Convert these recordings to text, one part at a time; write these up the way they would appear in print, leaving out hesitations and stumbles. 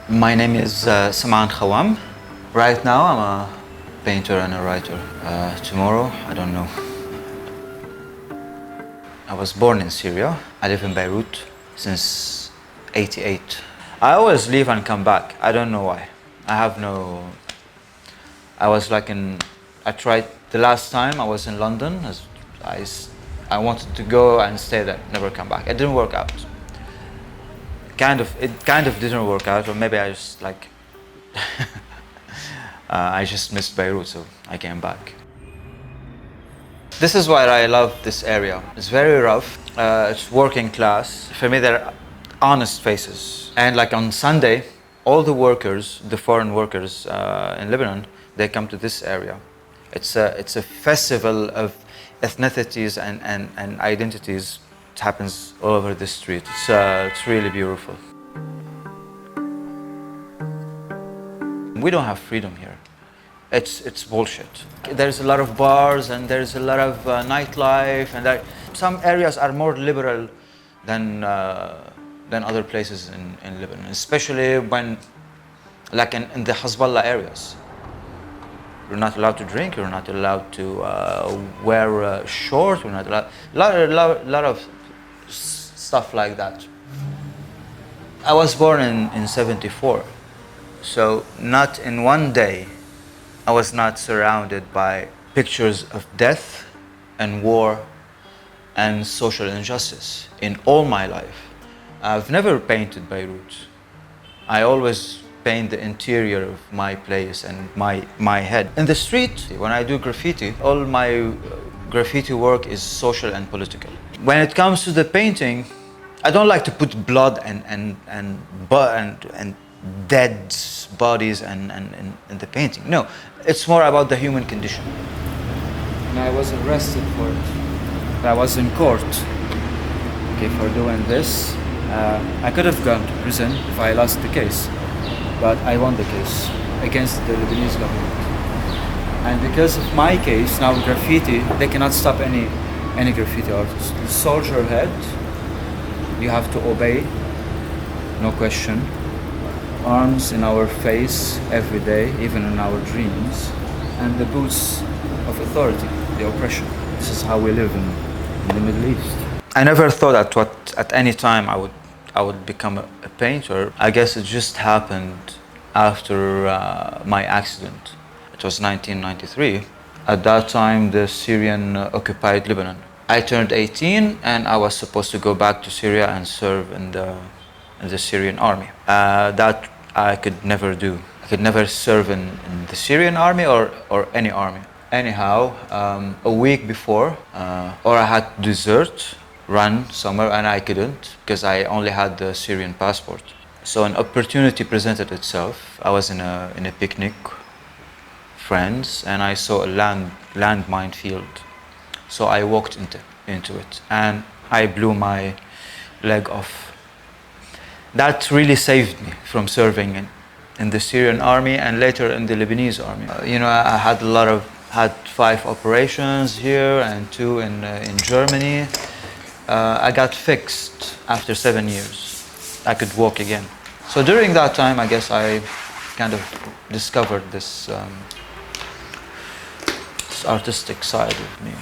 My name is Semaan Khawam. Right now I'm a painter and a writer. Tomorrow, I don't know. I was born in Syria. I live in Beirut since '88. I always leave and come back. I don't know why. I tried the last time I was in London. I wanted to go and stay there, never come back. It didn't work out. It kind of didn't work out, or maybe I just I just missed Beirut, so I came back. This is why I love this area. It's very rough. It's working class. For me, they're honest faces. And like on Sunday, all the workers, the foreign workers in Lebanon, they come to this area. It's a festival of ethnicities and identities. It happens all over the street. It's really beautiful. We don't have freedom here. It's bullshit. There's a lot of bars and there's a lot of nightlife, and some areas are more liberal than other places in Lebanon, especially when, like in the Hezbollah areas. You're not allowed to drink. You're not allowed to wear shorts. You're not allowed. Lot of stuff like that. I was born in '74, so not in one day I was not surrounded by pictures of death and war and social injustice in all my life. I've never painted Beirut. I always paint the interior of my place and my head. In the street, when I do graffiti, all my graffiti work is social and political. When it comes to the painting, I don't like to put blood and dead bodies and the painting. No, it's more about the human condition. And I was arrested for it. I was in court, for doing this. I could have gone to prison if I lost the case, but I won the case against the Lebanese government. And because of my case, now graffiti, they cannot stop any graffiti artist. The soldier head, you have to obey, no question. Arms in our face every day, even in our dreams, and the boots of authority, the oppression. This is how we live in the Middle East. I never thought at any time I would become a painter. I guess it just happened after my accident. It was 1993. At that time, the Syrian occupied Lebanon. I turned 18 and I was supposed to go back to Syria and serve in the Syrian army. That I could never do. I could never serve in the Syrian army or any army. Anyhow, a week before, or I had to desert, run somewhere, and I couldn't because I only had the Syrian passport. So an opportunity presented itself. I was in a picnic, friends, and I saw a landmine field. So I walked into it, and I blew my leg off. That really saved me from serving in the Syrian army and later in the Lebanese army. I had 5 operations here and 2 in Germany. I got fixed after 7 years. I could walk again. So during that time, I guess I kind of discovered this artistic side of me.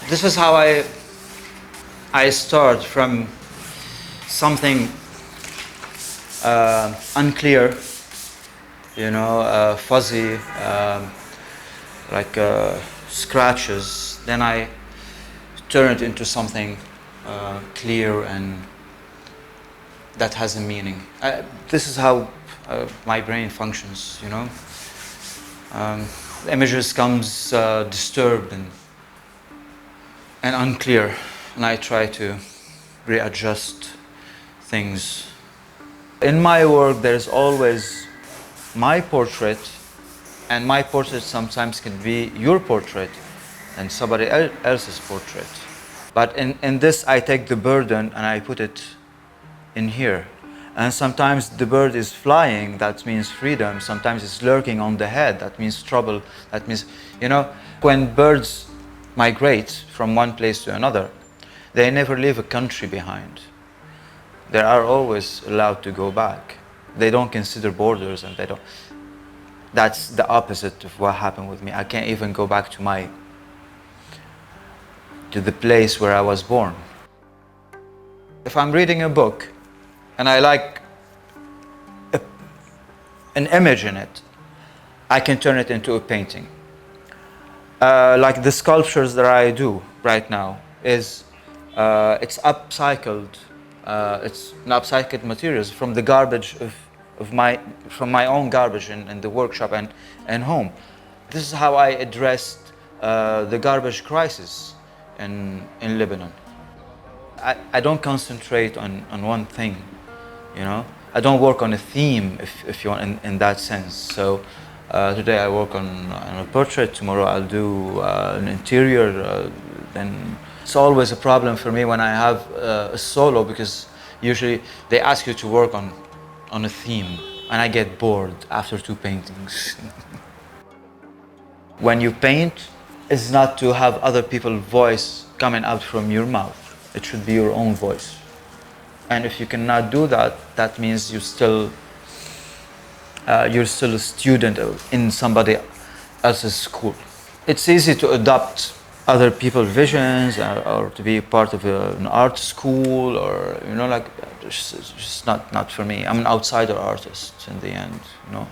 This is how I start from something unclear, fuzzy, like scratches. Then I turn it into something clear and that has a meaning. This is how my brain functions, Images comes disturbed and unclear, and I try to readjust things. In my work, there's always my portrait, and my portrait sometimes can be your portrait and somebody else's portrait. But in this, I take the burden and I put it in here. And sometimes the bird is flying, that means freedom. Sometimes it's lurking on the head, that means trouble. That means, when birds migrate from one place to another, they never leave a country behind. They are always allowed to go back. They don't consider borders, and they don't. That's the opposite of what happened with me. I can't even go back to the place where I was born. If I'm reading a book and I like an image in it, I can turn it into a painting. Like the sculptures that I do right now it's upcycled. It's an upcycled materials from the garbage from my own garbage in the workshop and home. This is how I addressed the garbage crisis in Lebanon. I don't concentrate on one thing, you know. I don't work on a theme, if you want, in that sense. So today I work on a portrait. Tomorrow I'll do an interior. Then it's always a problem for me when I have a solo, because usually they ask you to work on a theme, and I get bored after 2 paintings. When you paint, it's not to have other people's voice coming out from your mouth. It should be your own voice. And if you cannot do that, that means you're still a student in somebody else's school. It's easy to adopt other people's visions or to be part of an art school, or, you know, like, it's just not for me. I'm an outsider artist in the end, you know.